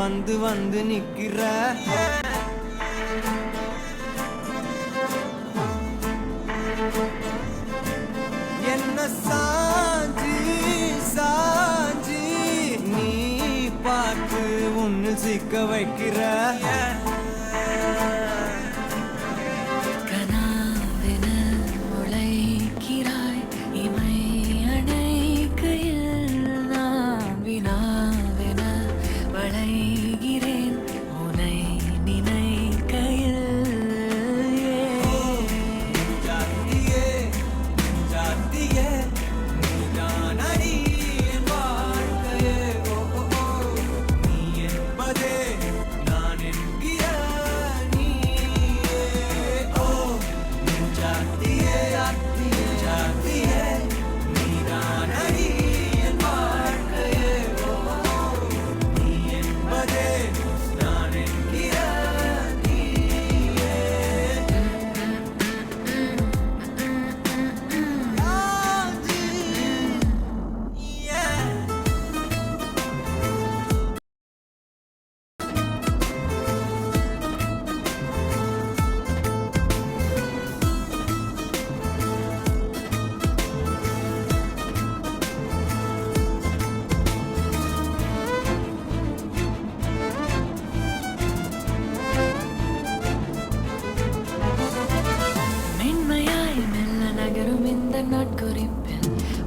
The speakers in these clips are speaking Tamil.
வந்து வந்து நிக்கிற என்ன சாஞ்சி சாஞ்சி நீ பார்த்து உன்னு சிக்க வைக்கிற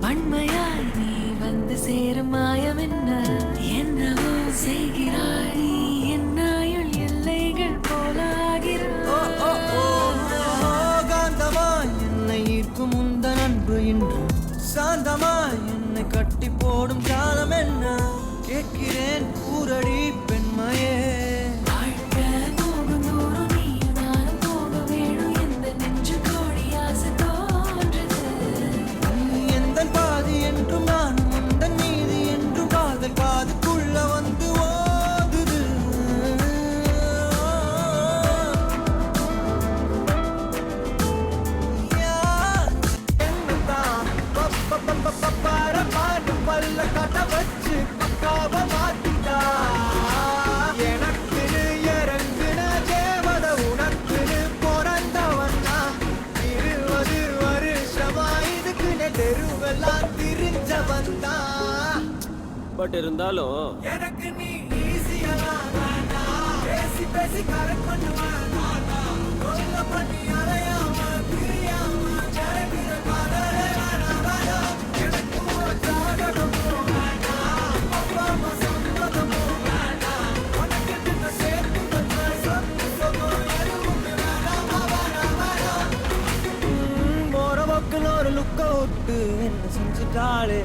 வன்மையாய் நீ வந்து சேரும் மாயம் என்னவோ செய்கிறாய் என்னாயுள் எல்லைகள் போலாகிறாய் என்னை ஈர்க்கும் உந்தன் அன்பு இன்று சாந்தமாய் என்னை கட்டி போடும் காலம் என்ன கேட்கிறேன் கூரடி பெண்மையே பட் இருந்தாலும் எனக்கு நீ ஈஸியா பேசி பேசி கரெக்ட் பண்ணுவேன் பண்ணி அலையாம பிரியாம ஜரகிற காதலே வேணாம் எனக்கு ஒரு ஜாதகமோ வேண்டாம் அப்பா அம்மா சம்மதமோ வேண்டாம் உனக்கு என்ன சேர்த்து வந்த சொத்து சொகோ எதுவுமே வேணாம் போற பக்கம் ஒரு லுக்க விட்டு என்ன செஞ்சுட்டாளே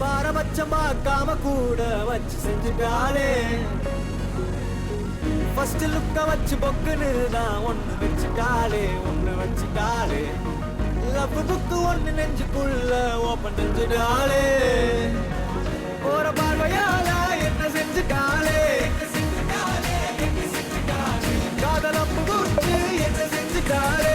பாரபட்சம் பார்க்காம கூட வச்சு செஞ்சுட்டாளே ஃபர்ஸ்ட் லுக்க வச்சு பொக்குன்னு தான் ஒண்ணு வச்சுட்டாளே லவ் புக்கு ஒண்ணு நெஞ்சுக்குள்ள ஓப்பன் செஞ்சுட்டாளே போற பார்வையால என்ன செஞ்சுட்டாளே காதல் அப்பு குடிச்சு என்ன செஞ்சுட்டாளே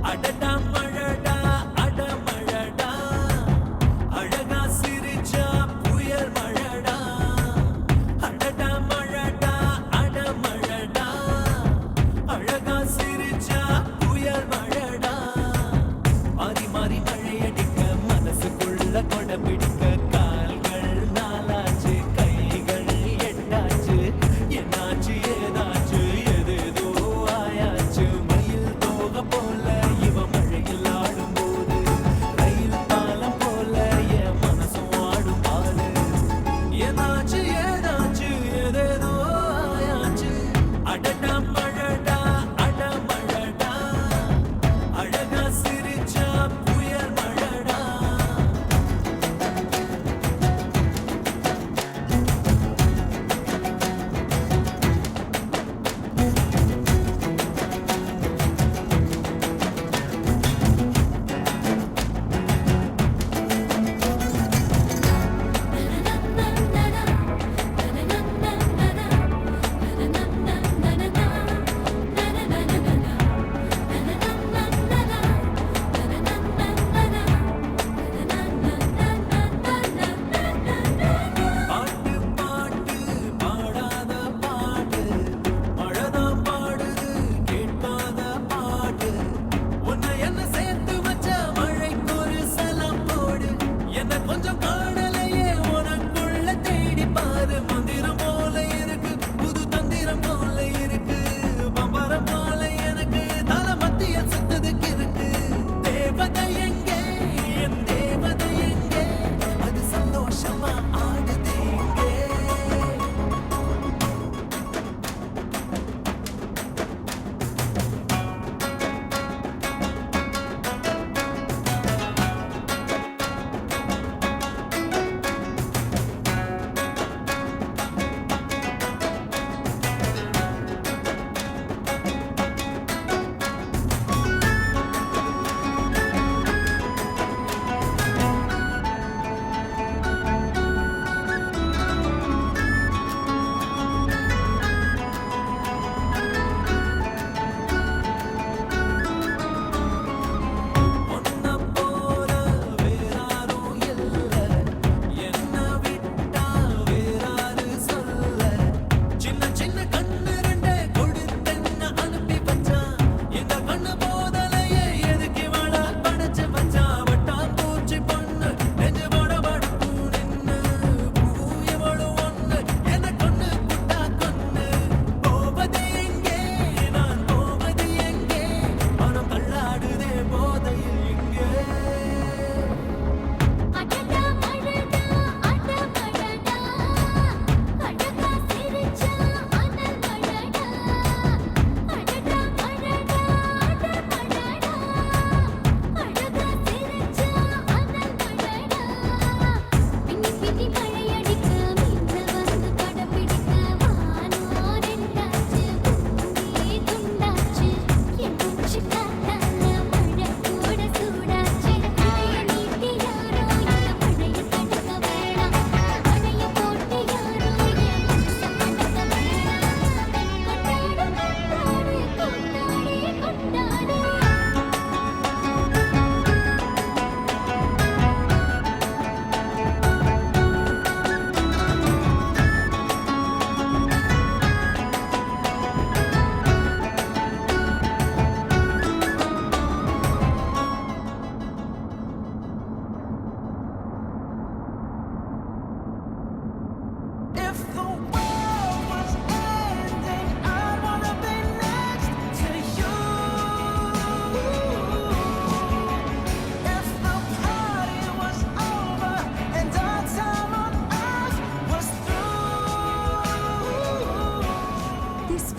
அடடா மழடா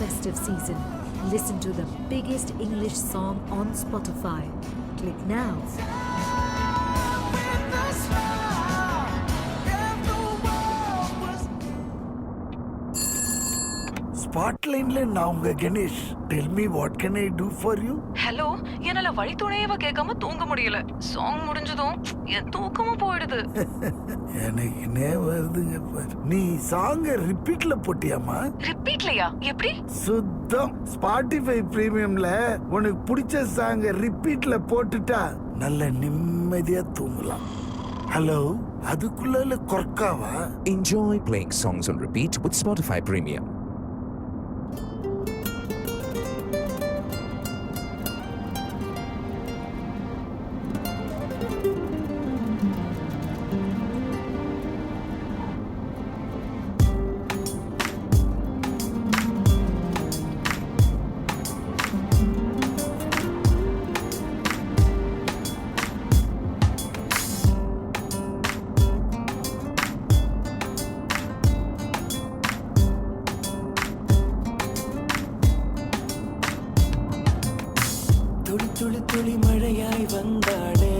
festive season. Listen to the biggest English song on Spotify. Click now. ஸ்பாட்லைன்ல நான் உங்க Ganesh. Tell me what can I to for you? Hello, என்னால வழி துணையவ கேட்காம தூங்க முடியல. சாங் முடிஞ்சதும் என் தூக்கமும் போயிடுது. எனக்கு என்ன வருதுங்க பாரு. நீ சாங்க ரிப்பீட்ல போட்டியாமா? ரிப்பீட்லையா? எப்படி? சுத்தம். ஸ்பாட்டிஃபை பிரீமியம்ல உனக்கு பிடிச்ச சாங்க ரிப்பீட்ல போட்டுட்டா நல்ல நிம்மதியா தூங்கலாம். ஹலோ, அதுக்குள்ள கொர்க்காவா? Enjoy playing songs on repeat with Spotify Premium. துளி துளி துளி மழையாய் வந்தாளே,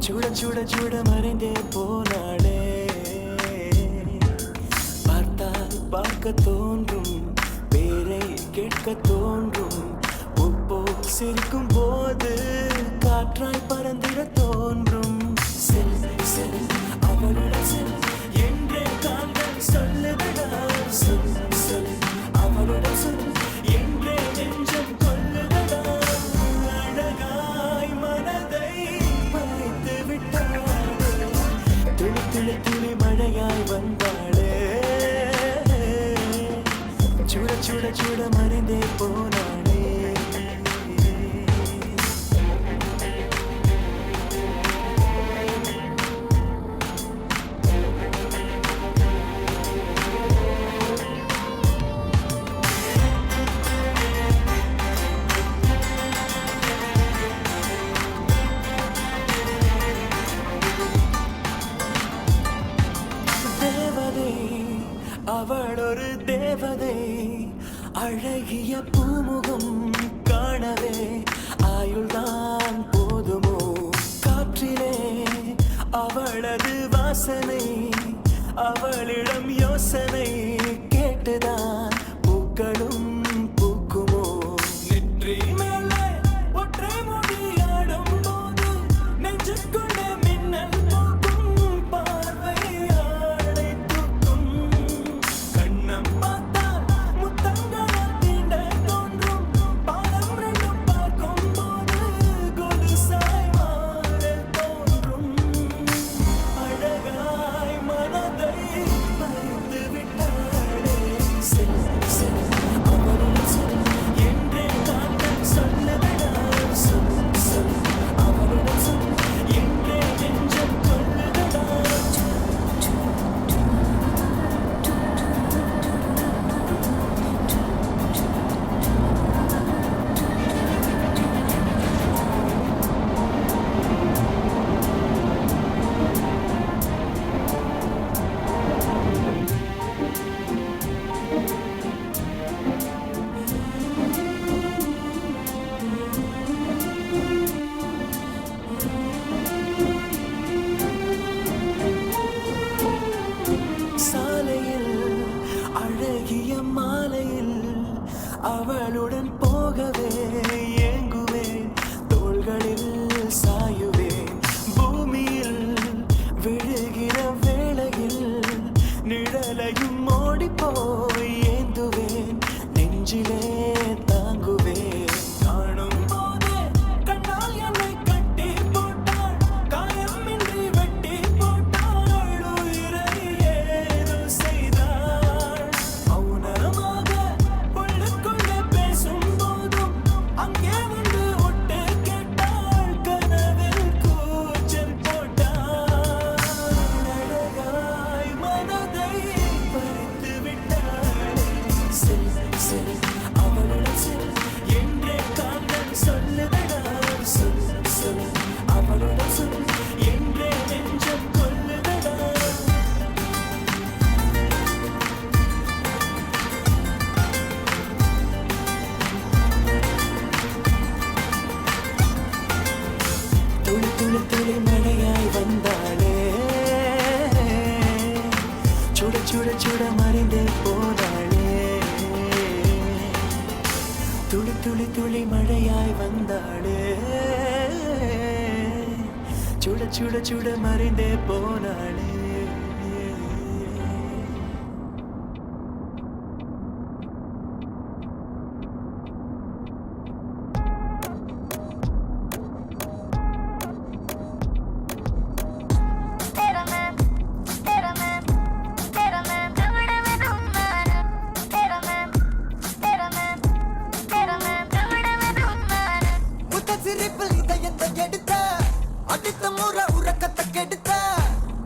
சுட சுட சுட மறைந்தே போனாளே. பார்த்தால் பார்க்க தோன்றும், பேரை கேட்க தோன்றும். உப்போ சிரிக்கும் போது காற்றாய் பறந்திட தோன்றும். செல் செல் அவளுடன் செல் என்றே கால்கள் சொல்லுதடா. சொல் சொல் அவளுடன் சொல் என்றே நெஞ்சம் கொல்லுதடா. அழகாய் மனதை மறைத்து விட்டாளே, துளி துளி துளி மழையாய் வந்தாளே. சுட சுட சுட மறைந்தே போனாளே. தேவதை, அவள் ஒரு தேவதை. அழகிய பூமுகம் காணவே ஆயுள்தான் போதுமோ? காற்றிலே அவளது வாசனை, அவளிடம் யோசனை கேட்டுதான் பூக்களும் பூக்குமோ? நெற்றி மேலே ஒற்றை முடியாடும் போது நெஞ்சுக்குள்ள மின்னல் போக்கும். பார்வையாடை தூக்கும், கண்ணம் பார்த்தால் முத்தங்களை தீண்ட தோன்றும். பாலம் ரெண்டும் பார்க்கும் போது கொலுசாய் மாற தோன்றும். அழகாய் மனதை பறித்து விட்டாளே. செல் செல் அவளுடன் செல் என்றே கால்கள் சொல்லுதடா. சொல் சொல் அவளுடன் சொல் என்றே நெஞ்சம் கொல்லுதடா. சாலையில் அழகிய மாலையில் அவளுடன் போகவே ஏங்குவேன். தோள்களில் சாயுவேன். பூமியில் விழுகிற வேளையில் நிழலையும் ஓடிப்போய் ஏந்துவேன். நெஞ்சிலே தாங்குவேன். காணும் போதே கண்ணால் என்னை கட்டி போட்டாள். காயமின்றி வெட்டி போட்டாள். உயிரை ஏதோ செய்தாள். மௌனமாக உள்ளுக்குள்ளே பேசும் போதும் அங்கே வந்து ஒட்டு கேட்டாள். கனவில் கூச்சல் போட்டாள். அழகாய் மனதை பறித்து விட்டாள். சுட மறைந்தே போனாளே. சிரிப்பில் இதயத்தை எடுத்த அடித்த முறை உறக்கத்தை கெடுத்த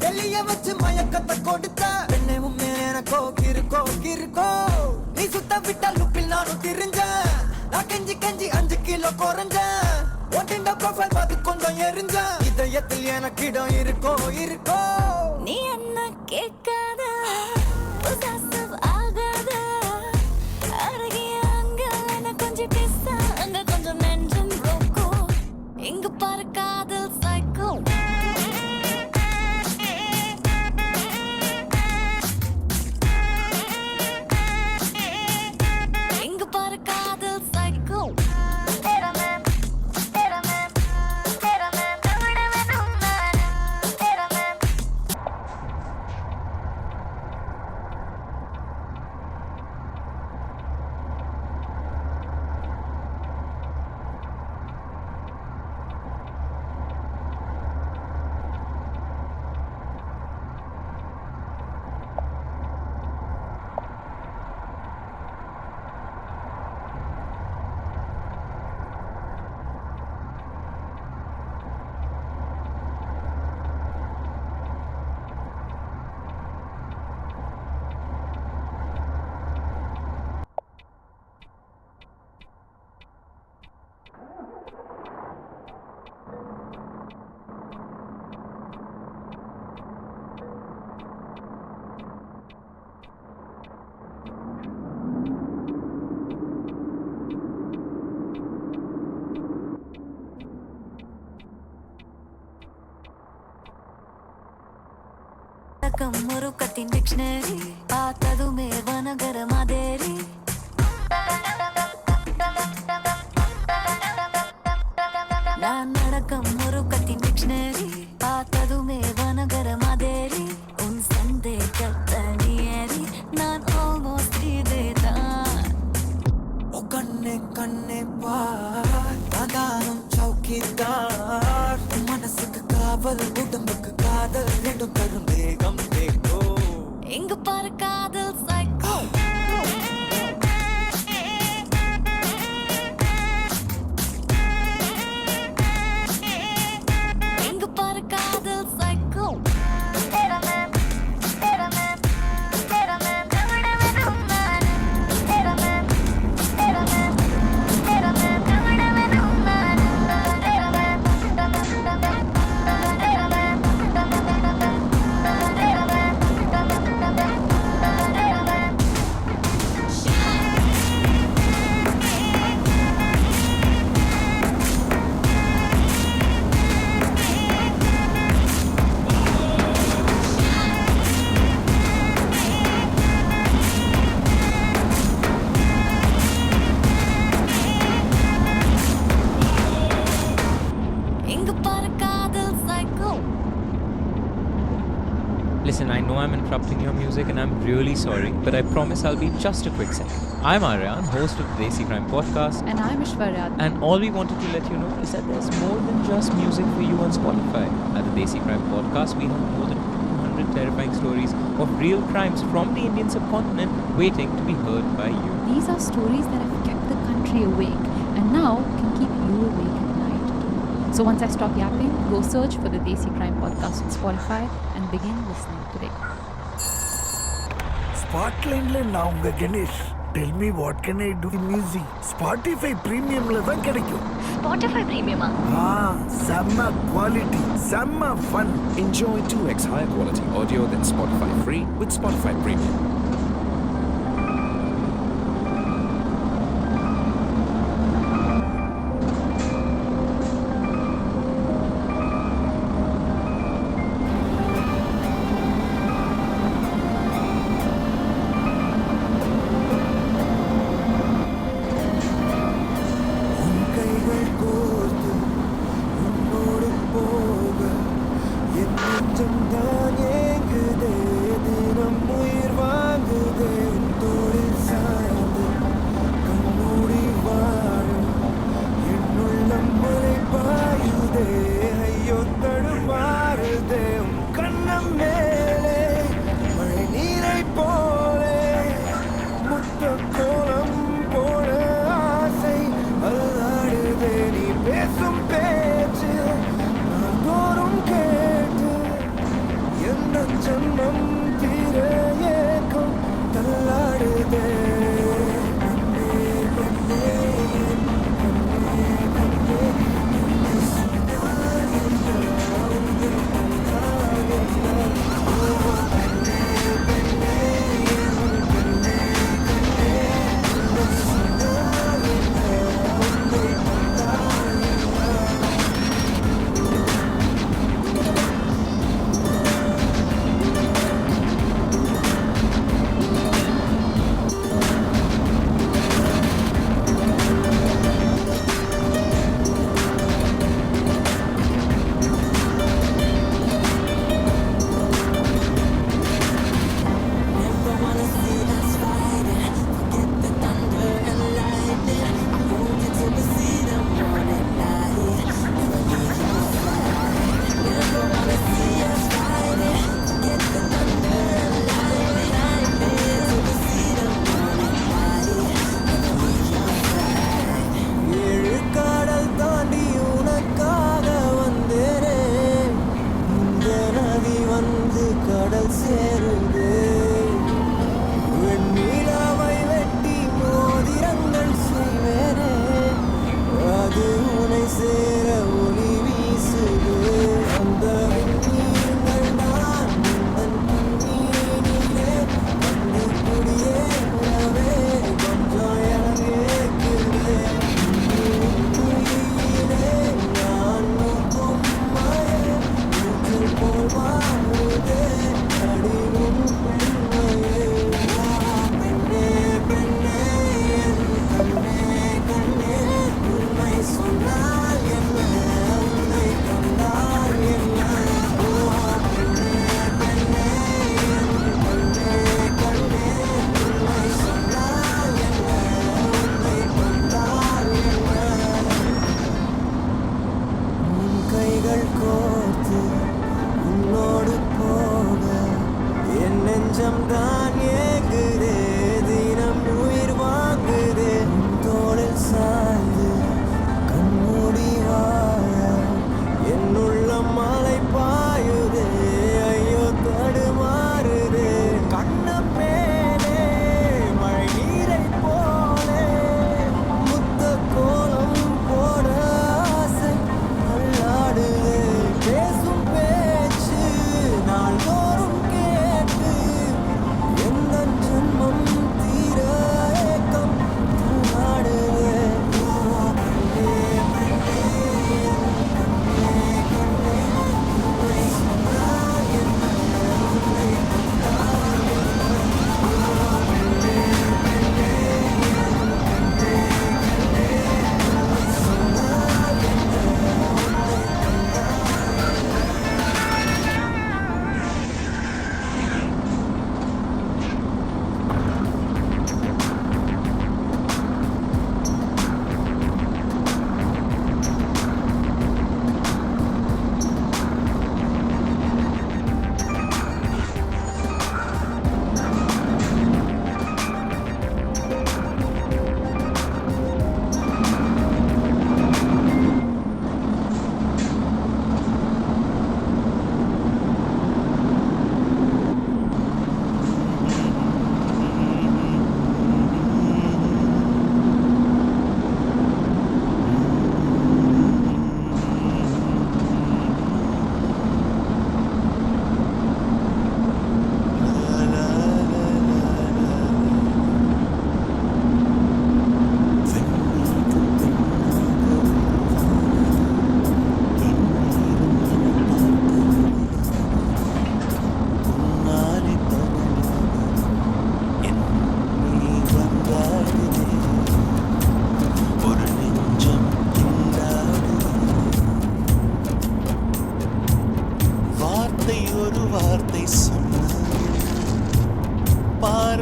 வெளிய வச்சு மயக்கத்தை கொடுத்த பெண்ணை உண்மை எனக்கோ கிருக்கோ கிருக்கோ நீ சுத்த விட்ட லுப்பில் நானும் திரிஞ்சேன். நான் கெஞ்சி கெஞ்சி 5 கிலோ குறைஞ்சேன். ஒட்டிண்ட ப்ரொஃபைல் பார்த்து கொஞ்சம் எரிஞ்சேன். இதயத்தில் எனக்கு இடம் இருக்கோ இருக்கோ. நீ என்ன கேட்காத ஆகாத அருகே அங்க கொஞ்சம் பேச அங்க கொஞ்சம் நெஞ்சம் ரோக்கோ இங்க பாரு காதல் சைக்கோ. இங்க பாரு காதல் சைக்கோ. முருக்கத்தின் டிக்ஷனரி பார்த்ததுமே வனகர மாதேரி நான் நடக்கும் முருக்கத்தின் டிக்ஷனரி பார்த்ததுமே வனகர மாதேரி உன் சந்தேகத்தை நீரி நான் ஆல்மோஸ்ட் இதேதான். ஓ கண்ணே கண்ணே பார் நானும் சௌக்கிதார். மனசுக்கு காவல் உடம்புக்கு காதல் ரெண்டும் தரும் தேகம் தேக்கோ. இங்க பாரு காதல் சைக்கோ. இங்க பாரு காதல் psycho. Listen, I know I'm interrupting your music and I'm really sorry, but I promise I'll be just a quick second. I'm Aryan, host of the Desi Crime Podcast. And I'm Ishwarya. And all we wanted to let you know is that there's more than just music for you on Spotify. At the Desi Crime Podcast, we have more than 200 terrifying stories of real crimes from the Indian subcontinent waiting to be heard by you. These are stories that have kept the country awake and now can keep you awake at night. So once I stop yapping, go search for the Desi Crime Podcast on Spotify and begin listening today. ஸ்பாட்லைன்ல நான் உங்க Ganesh. Tell me what can I do music? Spotify Premiumல தான் கிடைக்கும். Spotify Premium செம்ம குவாலிட்டி, செம்ம fun. Enjoy 2x higher quality audio than Spotify free with Spotify Premium.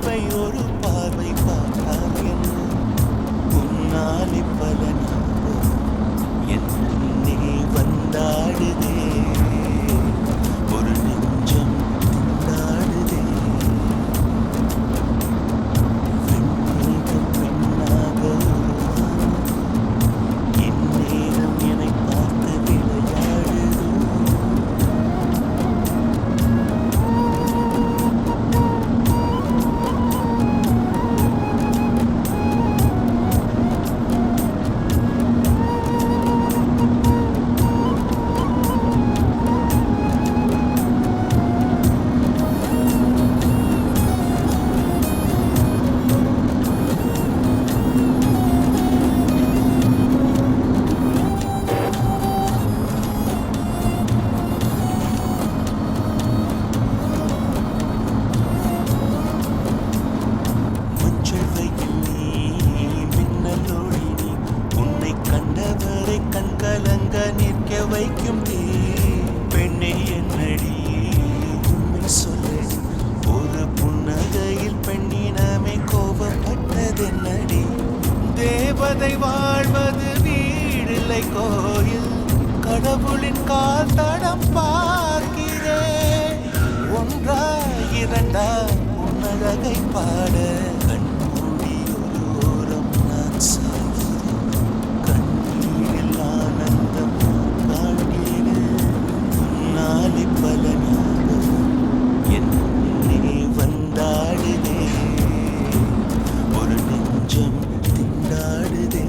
பார்வை ஒரு பார்வை பார்த்தால் என்ன உன்னாலே பல ஞாபகம் என்னே வந்தாடுதே ஒரு நெஞ்சம் திண்டாடுதே பெண்மீது பெண்ணாக உருவானோ இந்நேரம் என்னை பார்த்து விளையாடுதோ மஞ்சள் வெயில் நீ மின்னலோடி நீ உன்னை கண்டவரை கண்கலங்க நிற்க வைக்கும் நீ பெண்ணே என்னடி உண்மை சொல்லடி ஒரு புன்னகையில் பெண்ணினமே கோபப்பட்டதென்னடி தேவதை வாழ்வது வீடில்லை கோயில் கடவுளின் கால் தடம் பார்க்கிறேன் ஒன்றா இரண்டா உன்னழகை பாட கண்மூடி ஒரு ஓரம் நான் சாகிறேன் கண்ணீரில் ஆனந்தம் காண்கிறேன் உன்னாலே பல ஞாபகம் என்னே வந்தாடுதே ஒரு நெஞ்சம் திண்டாடுதே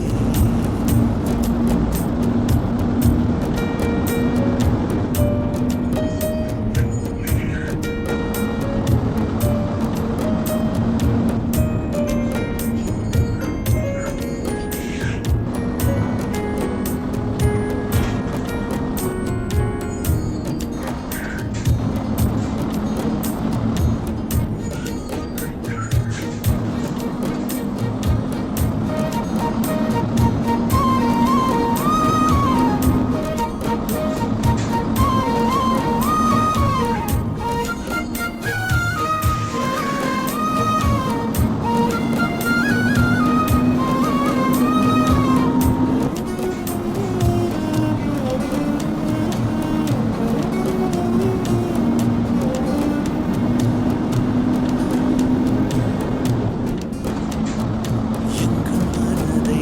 எங்கள் மனதை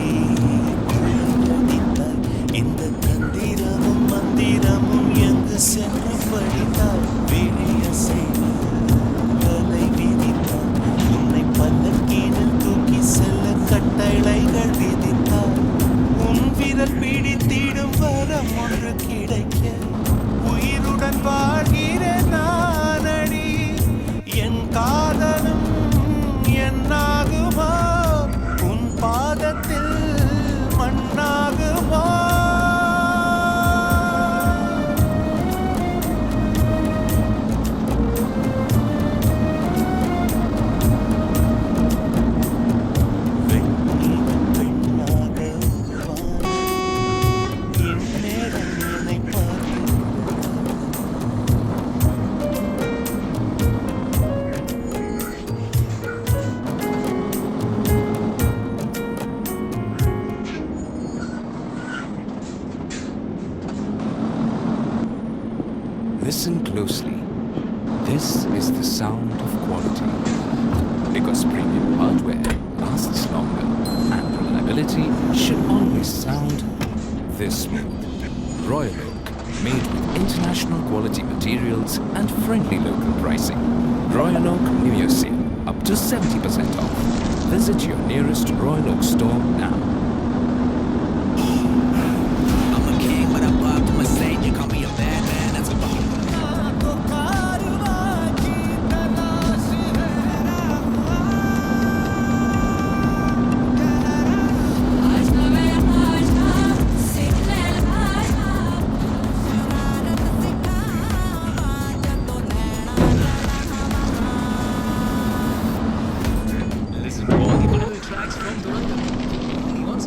கொள்ளையடித்தாய் இந்த தந்திரமும் மந்திரமும் எங்கு சென்று படித்தாய் விழிய செய்து வலை விதித்தாய் உன்னை பல்லக்கீனில் தூக்கி செல்ல கட்டளைகள் விதித்தாய் உன் விரல் பிடித்திடும் வரம் ஒன்று கிடைக்க உயிருடன் வாழ்கிற நானடி என் காதலும் என்னாகுமா உன் பாதத்தில் மண்ணாகுமா பெண்ணீது பெண்ணாக உருவானோ இந்நேரம் என்னை பார்த்து Listen closely. This is the sound of quality. Because premium hardware lasts longer and reliability should always sound this smooth. Royal Oak, made with international quality materials and friendly local pricing. Royal Oak New Year sale, up to 70% off. Visit your nearest Royal Oak store now. I'm a king, but I'm up to my saint. You call me a bad man, that's a bar. Listen to all the vinyl tracks from Durandar on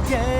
yeah.